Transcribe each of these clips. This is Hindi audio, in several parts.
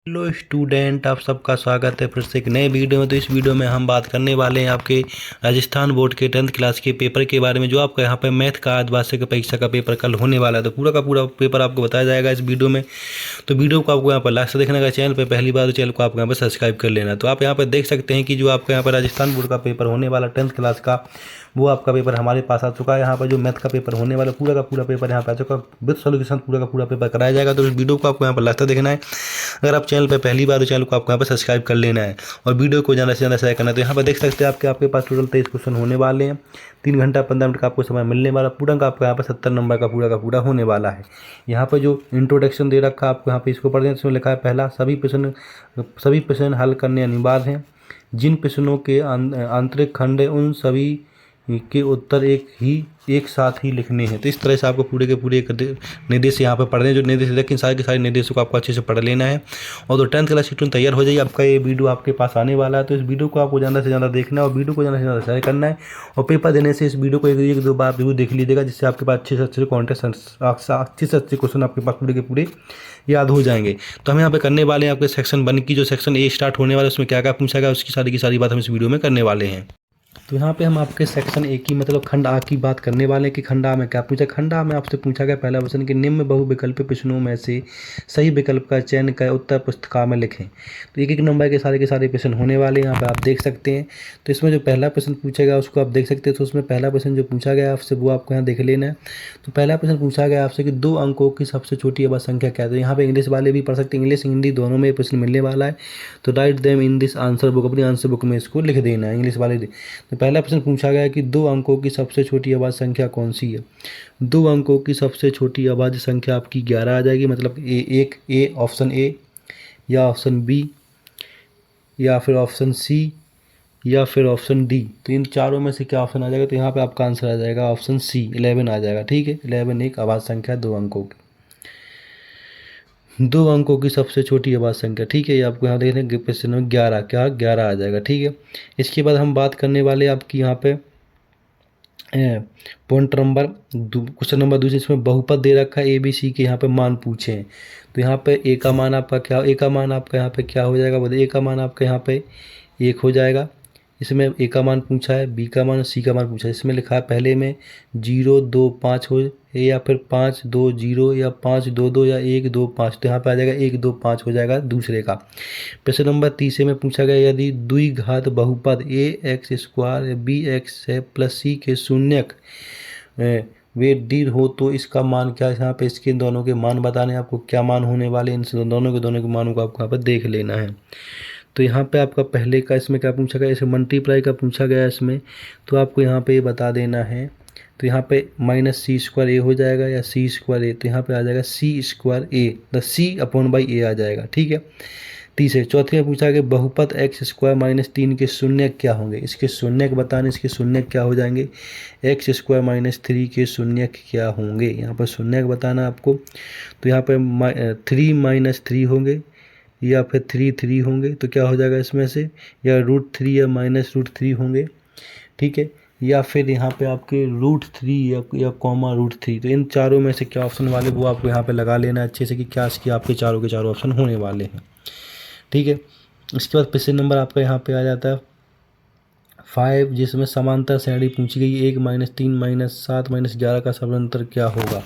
हेलो स्टूडेंट, आप सबका स्वागत है फिर से एक नए वीडियो में। तो इस वीडियो में हम बात करने वाले हैं आपके राजस्थान बोर्ड के 10th क्लास के पेपर के बारे में, जो आपका यहाँ पे मैथ का अर्धवार्षिक परीक्षा का पेपर कल होने वाला है। तो पूरा का पूरा पेपर आपको बताया जाएगा इस वीडियो में। तो वीडियो को आपको यहाँ पर लास्ट से देखने का, चैनल पर पहली बार तो चैनल को आपको यहाँ पर सब्सक्राइब कर लेना। तो आप यहाँ पर देख सकते हैं कि जो आपका यहाँ पर राजस्थान बोर्ड का पेपर होने वाला 10th क्लास का, वो आपका पेपर हमारे पास आ चुका है। यहाँ पर जो मैथ का पेपर होने वाला पूरा का पूरा पेपर यहाँ पर आ चुका है, विद सॉल्यूशन पूरा का पूरा पेपर कराया जाएगा। तो इस वीडियो को आपको यहाँ पर लास्ट तक देखना है। अगर आप चैनल पर पहली बार तो चैनल को आपको यहाँ पर सब्सक्राइब कर लेना है और वीडियो को ज़्यादा से ज़्यादा शेयर करना है। तो यहाँ पर देख सकते हैं आपके पास टोटल 23 क्वेश्चन होने वाले हैं। 3 घंटा 15 मिनट का आपको समय मिलने वाला। पूरा का आपको यहाँ पर 70 नंबर का पूरा होने वाला है। यहाँ पर जो इंट्रोडक्शन दे रखा है आपको, यहाँ पे इसको पढ़ने इसमें लिखा है पहला, सभी प्रश्न हल करने अनिवार्य हैं। जिन प्रश्नों के आंतरिक खंड है उन सभी के उत्तर एक साथ ही लिखने हैं। तो इस तरह से आपको पूरे के पूरे एक निर्देश यहाँ पे पढ़ने, जो निर्देश लेकिन सारे के सारे निर्देशों को आपको अच्छे से पढ़ लेना है। और तो 10th क्लास की तैयार हो जाइए, आपका ये वीडियो आपके पास आने वाला है। तो इस वीडियो को आपको ज़्यादा से ज़्यादा देखना है और वीडियो को ज़्यादा से ज़्यादा शेयर करना है। और पेपर देने से इस वीडियो को एक दो बार जरूर देख लीजिएगा, जिससे आपके पास अच्छे से अच्छे कॉन्टेस्ट अच्छे से अच्छे क्वेश्चन आपके पास पूरे के पूरे याद हो जाएंगे। तो हम यहाँ पे करने वाले हैं आपके सेक्शन 1 की, जो सेक्शन ए स्टार्ट होने वाला है, उसमें क्या क्या पूछा गया उसकी की सारी बात हम इस वीडियो में करने वाले हैं। तो यहाँ पे हम आपके सेक्शन ए की मतलब खंड आ की बात करने वाले हैं कि खंड आ में क्या पूछा। खंड आ में आपसे पूछा गया पहला क्वेश्चन कि निम्न बहुविकल्पी प्रश्नों में से सही विकल्प का चयन कर उत्तर पुस्तिका में लिखें। तो एक नंबर के सारे प्रश्न होने वाले हैं, यहाँ पे आप देख सकते हैं। तो इसमें जो पहला प्रश्न पूछा गया उसको आप देख सकते हैं। तो उसमें पहला प्रश्न जो पूछा गया आपसे वो आपको यहाँ देख लेना है। तो पहला प्रश्न पूछा गया आपसे कि 2 अंकों की सबसे छोटी अवध संख्या क्या है। तो यहाँ पे इंग्लिश वाले भी पढ़ सकते हैं, इंग्लिश हिंदी दोनों में प्रश्न मिलने वाला है। तो write them in this answer book, अपनी आंसर बुक में इसको लिख देना है, इंग्लिश वाले। तो पहला प्रश्न पूछा गया कि 2 अंकों की सबसे छोटी अभाज्य संख्या कौन सी है। 2 अंकों की सबसे छोटी अभाज्य संख्या आपकी 11 आ जाएगी। मतलब ए ऑप्शन ए, या ऑप्शन बी, या फिर ऑप्शन सी, या फिर ऑप्शन डी। तो इन चारों में से क्या ऑप्शन आ जाएगा। तो यहाँ पे आपका आंसर आ जाएगा ऑप्शन सी, 11 आ जाएगा। ठीक है, 11 एक अभाज्य संख्या 2 अंकों की। 2 अंकों की सबसे छोटी अभाज्य संख्या, ठीक है। ये आपको यहाँ देखने क्वेश्चन में 11 क्या 11 आ जाएगा। ठीक है, इसके बाद हम बात करने वाले आपकी यहाँ पे पॉइंट नंबर क्वेश्चन नंबर दूसरे, इसमें बहुपद दे रखा है ABC के, यहाँ पे मान पूछे हैं। तो यहाँ पे ए का मान आपका क्या, ए का मान आपका यहाँ पे क्या हो जाएगा, बोले ए का मान आपका यहाँ पे 1 हो जाएगा। इसमें ए का मान पूछा है, बी का मान, सी का मान पूछा है। इसमें लिखा है पहले में 0 2 5 हो, या फिर 5 2 0, या 5 2 2, या 1 2 5। तो यहाँ पे आ जाएगा 1 2 5 हो जाएगा दूसरे का। प्रश्न नंबर 30 में पूछा गया यदि द्विघात बहुपद ax² bx है प्लस c के शून्यक वे डी हो तो इसका मान क्या है। यहाँ पे इसके दोनों के मान बताने, आपको क्या मान होने वाले, इन दोनों के मानों को आपको यहाँ पर देख लेना है। तो यहाँ पे आपका पहले का इसमें क्या पूछा गया, इसे मल्टीप्लाई का पूछा गया इसमें। तो आपको यहाँ पे ये बता देना है। तो यहाँ पे -c² a हो जाएगा, या c² a। तो यहाँ पे आ जाएगा c² a, द c/a आ जाएगा। ठीक है, तीसरे चौथे में पूछा गया बहुपद x² - 3 के शून्यक क्या होंगे। इसके शून्यक बताने, इसके शून्यक क्या हो जाएंगे। x² - 3 के शून्यक क्या होंगे, यहाँ पर शून्यक बताना आपको। तो यहाँ पे 3 - 3 होंगे, या फिर 3 3 होंगे। तो क्या हो जाएगा इसमें से, या √3 या -√3 होंगे। ठीक है, या फिर यहाँ पे आपके √3 या कॉमा √3। तो इन चारों में से क्या ऑप्शन वाले वो आपको यहाँ पे लगा लेना अच्छे से कि क्या इसके आपके चारों के चारों ऑप्शन होने वाले हैं। ठीक है, इसके बाद प्रश्न नंबर आपका यहाँ पे आ जाता है 5, जिसमें समांतर श्रेणी पूछी गई 1 - 3 - 7 - 11 का समांतर क्या होगा।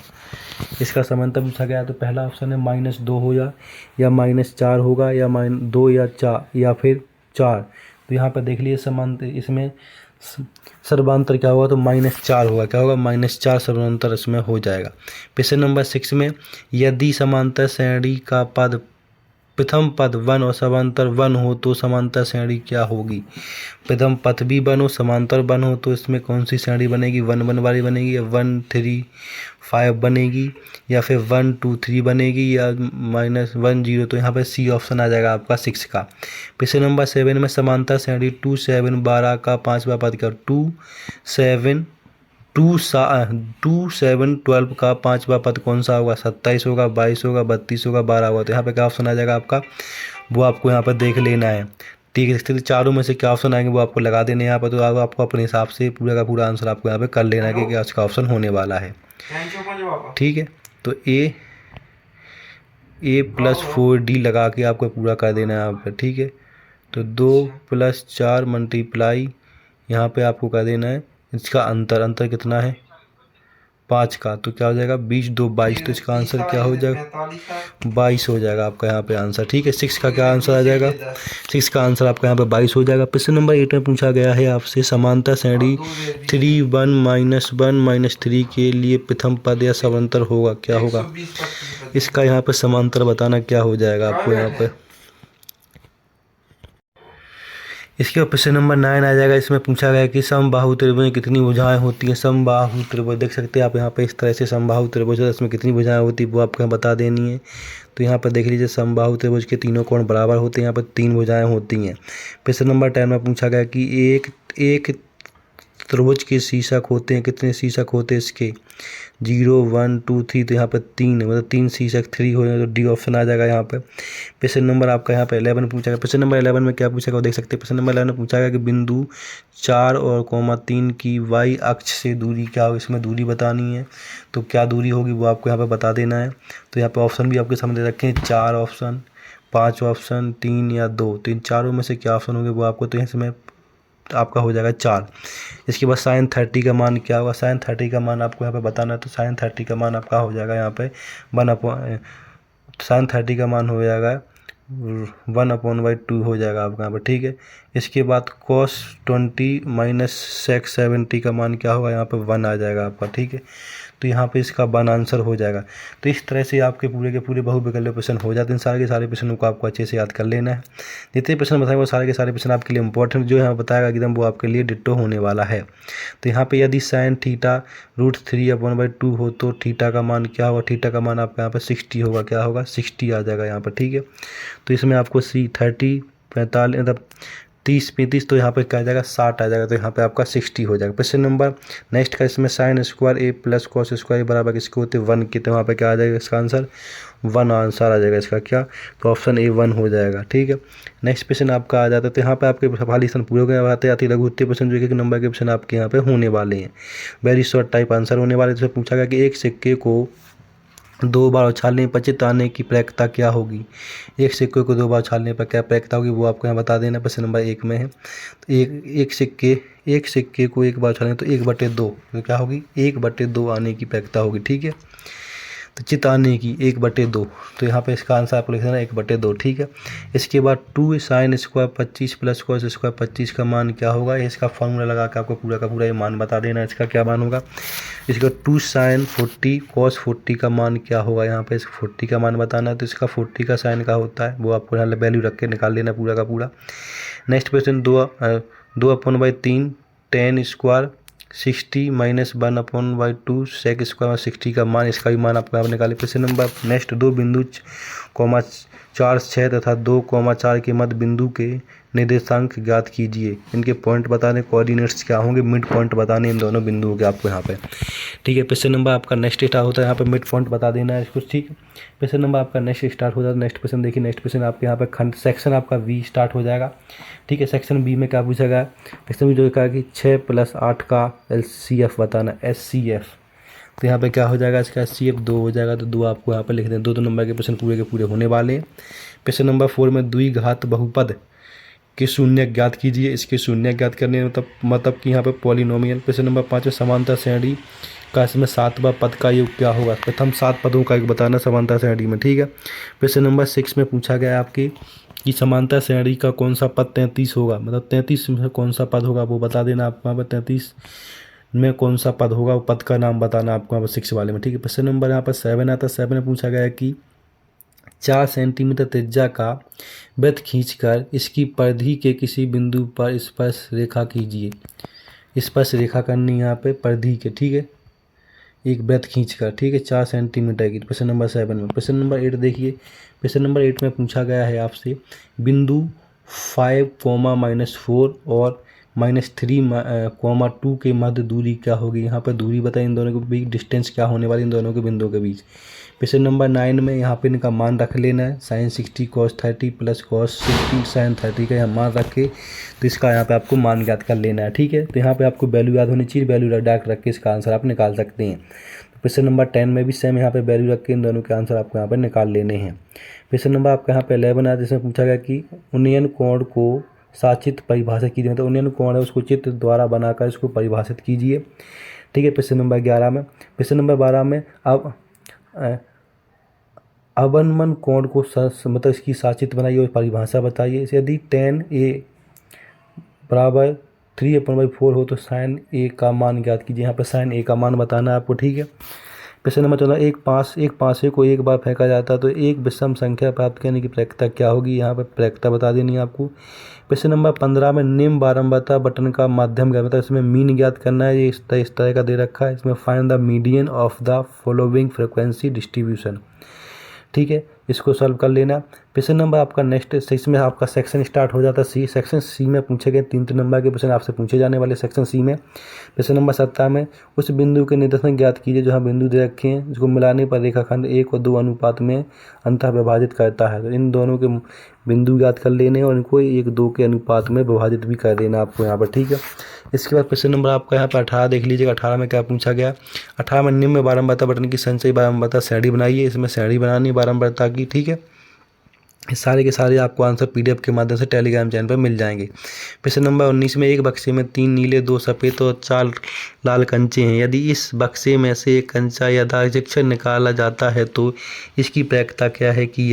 इसका समांतर पूछा गया। तो पहला ऑप्शन है -2 हो या -4 होगा, या -2 या 4, या फिर 4। तो यहाँ पर देख लीजिए समांतर, इसमें सर्वांतर क्या होगा, तो -4 होगा। क्या होगा, -4 सर्वांतर इसमें हो जाएगा। प्रश्न नंबर 6 में यदि समांतर श्रेणी का पद प्रथम पद 1 और समांतर 1 हो तो समांतर श्रेणी क्या होगी। प्रथम पद भी 1 हो, समांतर 1 हो, तो इसमें कौन सी श्रेणी बनेगी, 1 1 वाली बनेगी, या 1 3 5 बनेगी, या फिर 1 2 3 बनेगी, या -1 0। तो यहाँ पर सी ऑप्शन आ जाएगा आपका 6 का। प्रश्न नंबर 7 में समांतर श्रेणी 2 7 12 का पांचवा पद क्या, 2 7 12 का पांचवा पद कौन सा होगा, 27 होगा, 22 होगा, 32 होगा, 12 होगा। तो यहाँ पे क्या ऑप्शन आ जाएगा आपका, वो आपको यहाँ पर देख लेना है। ठीक है, तो चारों में से क्या ऑप्शन आएंगे वो आपको लगा देने यहाँ पर। तो आपको अपने हिसाब से पूरा का पूरा आंसर आपको यहाँ पे कर लेना है कि क्या इसका ऑप्शन होने वाला है। ठीक है, तो ए a+4d लगा के आपको पूरा कर देना है यहाँ पर, ठीक है। तो 2+4 मल्टीप्लाई यहाँ पे आपको कर देना है इसका अंतर कितना है 5 का, तो क्या हो जाएगा 20 2 22, तो इसका आंसर क्या हो जाएगा 22 हो जाएगा आपका यहाँ पे आंसर, ठीक है। 6 का क्या आंसर आ जाएगा 6 का आंसर आपका यहाँ पे 22 हो जाएगा। प्रश्न नंबर 8 में पूछा गया है आपसे समांतर श्रेणी 3 1 -1 -3 के लिए प्रथम पद या समांतर होगा, क्या होगा इसका यहाँ पे समांतर बताना क्या हो जाएगा आपको यहाँ पे। इसके बाद प्रश्न नंबर 9 आ जाएगा। इसमें पूछा गया कि समबाहु त्रिभुज में कितनी भुजाएं होती हैं। समबाहु त्रिभुज देख सकते हैं आप यहाँ पे इस तरह से समबाहु त्रिभुज है, इसमें कितनी भुजाएं होती है वो आपको बता देनी है। तो यहाँ पर देख लीजिए समबाहु त्रिभुज के तीनों कोण बराबर होते हैं, यहाँ पर 3 भुजाएं होती हैं। प्रश्न नंबर 10 में पूछा गया कि एक त्रिभुज के शीर्षक होते हैं, कितने शीर्षक होते हैं इसके 0 1 2 3, तो यहाँ पर 3 मतलब 3 शीर्षक 3 हो जाए तो डी ऑप्शन आ जाएगा यहाँ पे। प्रश्न नंबर आपका यहाँ पे 11 पूछा गया। प्रश्न नंबर 11 में क्या पूछा गया देख सकते हैं। प्रश्न नंबर 11 में पूछा गया कि बिंदु 4 और 3 की y अक्ष से दूरी क्या हो, इसमें दूरी बतानी है। तो क्या दूरी होगी वो आपको यहाँ पे बता देना है। तो यहाँ पे ऑप्शन भी आपके सामने रखे हैं 4 ऑप्शन 5 ऑप्शन 3 या 2, तो इन चारों में से क्या ऑप्शन होंगे वो आपको, तो इसमें आपका हो जाएगा 4। इसके बाद sin 30 का मान क्या होगा, sin 30 का मान आपको यहाँ पे बताना है। तो sin 30 का मान आपका हो जाएगा यहाँ पे sin 30 का मान हो जाएगा 1/2 हो जाएगा आपका यहाँ पर, ठीक है। इसके बाद cos 20 - sec 70 का मान क्या होगा यहाँ पे 1 आ जाएगा आपका, ठीक है। तो यहाँ पे इसका 1 आंसर हो जाएगा। तो इस तरह से आपके पूरे के पूरे बहुविकल्पीय प्रश्न हो जाते हैं। सारे के सारे प्रश्नों को आपको अच्छे से याद कर लेना है। जितने प्रश्न बताएंगे वो सारे के सारे प्रश्न आपके लिए इंपॉर्टेंट जो यहाँ बताएगा एकदम वो आपके लिए डिट्टो होने वाला है। तो यहाँ पे यदि sin थीटा √3/2 हो तो थीटा का मान क्या होगा, थीटा का मान आपका यहाँ पर 60 होगा, क्या होगा 60 आ जाएगा यहाँ पर, ठीक है। तो इसमें आपको 30 45 मतलब 30 35, तो यहाँ पे क्या आ जाएगा 60 आ जाएगा, तो यहाँ पे आपका 60 हो जाएगा। प्रश्न नंबर नेक्स्ट का इसमें sin square a + cos square बराबर किसके होते 1 के, तो यहाँ पे क्या आ जाएगा इसका आंसर 1 आंसर आ जाएगा इसका, क्या तो ऑप्शन A 1 हो जाएगा, ठीक है। नेक्स्ट प्रश्न आपका आ जाता है। तो यहाँ पे आपके सवाल स्थान पूरे हो गए। आते आते लघु उत्तरीय प्रश्न जो 1 नंबर के प्रश्न आपके यहाँ पे होने वाले हैं, वेरी शॉर्ट टाइप आंसर होने वाले। तो पूछा गया कि एक सिक्के को 2 बार उछालने पर चित्त आने की प्रैक्टता क्या होगी। एक सिक्के को 2 बार उछालने पर क्या प्रैक्टता होगी वो आपको यहाँ बता देना। प्रश्न नंबर 1 में है। तो एक सिक्के को 1 बार उछालें तो 1/2, तो क्या होगी 1/2 आने की प्रैक्टता होगी, ठीक है। तो चित्त आने की 1/2, तो यहाँ पे इसका आंसर आपको लिख देना 1/2, ठीक है। इसके बाद 2 sin स्क्वायर 25 + cos स्क्वायर 25 का मान क्या होगा, इसका फॉर्मूला लगा के आपको पूरा का पूरा ये मान बता देना इसका क्या मान होगा। इसका 2 sin 40 cos 40 का मान क्या होगा, यहाँ पे इस 40 का मान बताना है। तो इसका 40 का साइन का होता है वो आपको यहाँ वैल्यू रख के निकाल लेना पूरा का पूरा। Next question 2/3 tan square 60 - 1/2 sec square 60 का मान, इसका भी मान आपको यहाँ निकाले। प्रश्न नंबर नेक्स्ट 2 बिंदु 4 6 तथा 2 4 के मध्य बिंदु के निर्देशांक ज्ञात कीजिए। इनके पॉइंट बताने, कोऑर्डिनेट्स क्या होंगे, मिड पॉइंट बताने इन दोनों बिंदुओं के आपको यहाँ पे, ठीक है। प्रश्न नंबर आपका नेक्स्ट स्टार्ट होता है यहाँ पे मिड पॉइंट बता देना है इसको, ठीक है। प्रश्न नंबर आपका नेक्स्ट स्टार्ट हो जाता है। नेक्स्ट क्वेश्चन देखिए। नेक्स्ट क्वेश्चन आपके यहाँ पे खंड सेक्शन आपका बी स्टार्ट हो जाएगा, ठीक है। सेक्शन बी में क्या पूछा गया, सेक्शन बी जो कहा कि 6 + 8 का LCF बताना, SCF। तो यहाँ पे क्या हो जाएगा इसका SCF 2 हो जाएगा, तो 2 आपको यहाँ पे लिख दें। 2 नंबर के प्रश्न पूरे के पूरे होने वाले हैं। प्रश्न नंबर 4 में द्विघात बहुपद के शून्य ज्ञात कीजिए। इसके शून्य ज्ञात करने मतलब कि यहाँ पे पॉलिनोमियल। प्रश्न नंबर 5 में समांतर श्रेणी का इसमें 7वां पद का योग क्या होगा, प्रथम 7 पदों का योग बताना समांतर श्रेणी में, ठीक है। प्रश्न नंबर 6 में पूछा गया आपकी कि समांतर श्रेणी का कौन सा पद 33 होगा, मतलब 33 में कौन सा पद होगा वो बता देना आपको यहाँ पर। 33 में कौन सा पद होगा वो पद का नाम बताना आपको यहाँ पर 6 वाले में, ठीक है। प्रश्न नंबर यहाँ पर 7 आता है। 7 में पूछा गया है कि 4 सेंटीमीटर त्रिज्या का वृत्त खींचकर इसकी परिधि के किसी बिंदु पर स्पर्श रेखा कीजिए। स्पर्श रेखा करनी यहाँ पे परिधि के, ठीक है, एक वृत्त खींचकर, ठीक है, 4 सेंटीमीटर की। प्रश्न नंबर 7 में। प्रश्न नंबर 8 देखिए। प्रश्न नंबर 8 में पूछा गया है आपसे बिंदु 5, -4 और -3, 2 के मध्य दूरी क्या होगी। यहाँ पर दूरी बताइए इन दोनों के बीच, डिस्टेंस क्या होने वाली इन दोनों के बिंदुओं के बीच। प्रश्न नंबर 9 में यहाँ पे इनका मान रख लेना है। sin 60 cos 30 + cos 60 sin 30 का यहाँ मान रखे, तो इसका यहाँ पे आपको मान ज्ञात कर लेना है, ठीक है। तो यहाँ पे आपको वैल्यू याद होनी चाहिए, वैल्यू रख के इसका आंसर आप निकाल सकते हैं। क्वेश्चन नंबर 10 में भी सेम यहाँ पे वैल्यू रख के इन दोनों के आंसर आपको यहाँ पे निकाल लेने हैं। क्वेश्चन नंबर आपका यहाँ पे 11 है, जिसमें पूछा गया कि उन्नयन कोण को साचित्र परिभाषित कीजिए, मतलब उन्नयन कोण है उसको चित्र द्वारा बनाकर इसको परिभाषित कीजिए। ठीक है। क्वेश्चन नंबर 11 में, क्वेश्चन नंबर 12 में अब अवनमन कोण को मतलब इसकी साचित्र बनाइए और परिभाषा बताइए। यदि tan a बराबर 3/4 हो तो sin a का मान ज्ञात कीजिए। यहाँ पर sin a का मान बताना है आपको। ठीक है। क्वेश्चन नंबर 14, एक पासे को एक बार फेंका जाता है तो एक विषम संख्या प्राप्त करने की प्रक्रिया क्या होगी, यहाँ पर प्रक्रिया बता देनी है आपको। क्वेश्चन नंबर 15 में निम्न बारंबारता बटन का माध्यम क्या, मतलब इसमें मीन ज्ञात करना है। ये इस तरह का दे रखा है। इसमें find the median of the following frequency distribution. ठीक है, इसको सॉल्व कर लेना। क्वेश्चन नंबर आपका नेक्स्ट, इसमें आपका सेक्शन स्टार्ट हो जाता है सी। सेक्शन सी में पूछे गए 3 नंबर के क्वेश्चन आपसे पूछे जाने वाले सेक्शन सी में। क्वेश्चन नंबर 17 में उस बिंदु के निर्देशांक ज्ञात कीजिए जहाँ बिंदु दे रखे हैं, जिसको मिलाने पर रेखाखंड 1 और 2 अनुपात में अंतः विभाजित करता है। तो इन दोनों के बिंदु ज्ञात कर लेने और इनको 1-2 के अनुपात में विभाजित भी कर देना आपको यहाँ पर। ठीक है। इसके बाद क्वेश्चन नंबर आपका यहाँ पर 18 देख लीजिएगा। 18 में क्या पूछा गया, 18 में निम्न बारंबारता बटन की संचयी बारंबारता श्रेणी बनाइए। इसमें श्रेणी बनानी बारंबारता की। ठीक है। ये सारे के सारे आपको आंसर PDF के माध्यम से टेलीग्राम चैनल पर मिल जाएंगे। क्वेश्चन नंबर 19 में एक बक्से में 3 नीले, 2 सफ़ेद और 4 लाल कंचे हैं। यदि इस बक्से में से एक कंचा यथाक्षर निकाला जाता है तो इसकी प्रक्रिया क्या है कि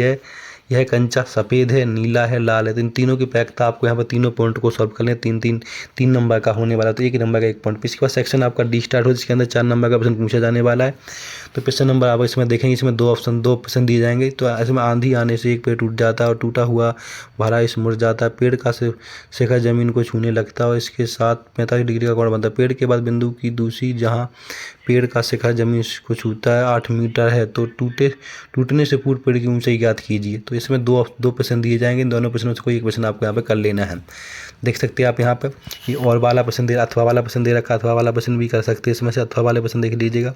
यह कंचा सफ़ेद है, नीला है, लाल है। तो इन तीनों की प्रक्रिया आपको यहाँ पर तीनों पॉइंट को सॉल्व कर लें। 3 नंबर का होने वाला, तो 1 नंबर का 1 पॉइंट। इसके बाद सेक्शन आपका डी स्टार्ट हो, जिसके अंदर 4 नंबर का प्रश्न पूछा जाने वाला है। तो क्वेश्चन नंबर आप इसमें देखेंगे, इसमें 2 प्रश्न दिए जाएंगे। तो इसमें आंधी आने से एक पेड़ टूट जाता है और टूटा हुआ भरा इस मुड़ जाता है। पेड़ का शिखर जमीन को छूने लगता है और इसके साथ 45 डिग्री का कोण बनता है। पेड़ के बाद बिंदु की दूसरी जहाँ पेड़ का शिखर जमीन को छूता है 8 मीटर है, तो टूटने से पूर्व पेड़ की ऊंचाई ज्ञात कीजिए। तो इसमें दो प्रश्न दिए जाएंगे। इन दोनों प्रश्नों से कोई एक प्रश्न आपको यहाँ पे कर लेना है। देख सकते हैं आप यहाँ पे ये और वाला प्रश्न दे, अथवा वाला प्रश्न दे रखा है। अथवा वाला प्रश्न भी कर सकते हैं। इसमें से अथवा वाले प्रश्न देख लीजिएगा।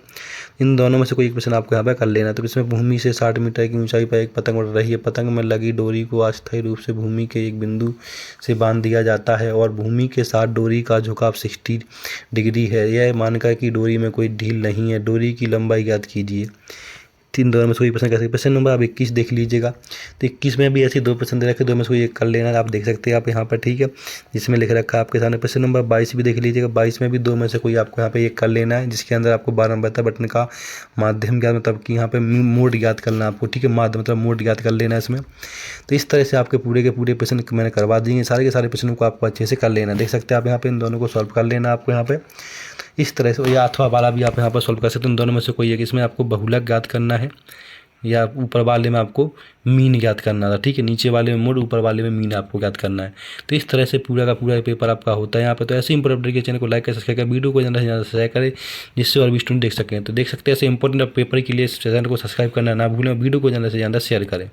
इन दोनों में से कोई एक प्रश्न आपको यहाँ पे कर लेना है। तो इसमें भूमि से 60 मीटर की ऊंचाई पर एक पतंग उड़ रही है। पतंग में लगी डोरी को अस्थायी रूप से भूमि के एक बिंदु से बांध दिया जाता है और भूमि के साथ डोरी का झुकाव 60 डिग्री है। यह मानकर कि डोरी में कोई ढील नहीं है। डोरी की लंबाई ज्ञात कीजिए। 3 दोनों में से कोई प्रश्न कैसे। प्रश्न नंबर आप 21 देख लीजिएगा। तो 21 में भी ऐसे 2 प्रश्न दे रखे, 2 में से कोई एक कर लेना। आप देख सकते हैं आप यहाँ पर। ठीक है, जिसमें लिख रखा है आपके सामने। प्रश्न नंबर 22 भी देख लीजिएगा। 22 में भी 2 में से कोई आपको यहाँ पे एक कर लेना है, जिसके अंदर आपको बारंबारता बटन का माध्यम ज्ञात, मतलब कि यहाँ पे मोड ज्ञात करना आपको। ठीक है, माध्यम मतलब मोड ज्ञात कर लेना है इसमें। तो इस तरह से आपके पूरे के पूरे प्रश्न मैंने करवा दिए। सारे के सारे प्रश्नों को आपको अच्छे से कर लेना। देख सकते हैं आप यहाँ पे, इन दोनों को सॉल्व कर लेना आपको यहाँ पे इस तरह से। या अथवा वाला भी आप यहाँ पर सॉल्व कर सकते हैं। इन दोनों में से कोई एक, इसमें आपको बहुलक ज्ञात करना है या ऊपर वाले में आपको मीन ज्ञात करना था। ठीक है, नीचे वाले में मोड, ऊपर वाले में मीन आपको ज्ञात करना है। तो इस तरह से पूरा का पूरा पेपर आपका होता है यहाँ पे। तो ऐसे इंपॉर्टेंट के चैनल को लाइक कर, सब्सक्राइब करें, वीडियो को ज़्यादा से ज़्यादा शेयर करें, जिससे और भी स्टूडेंट देख सकें। तो देख सकते हैं ऐसे इंपॉर्टेंट पेपर के लिए चैनल को सब्सक्राइब करना ना भूलें, वीडियो को ज़्यादा से ज़्यादा शेयर करें।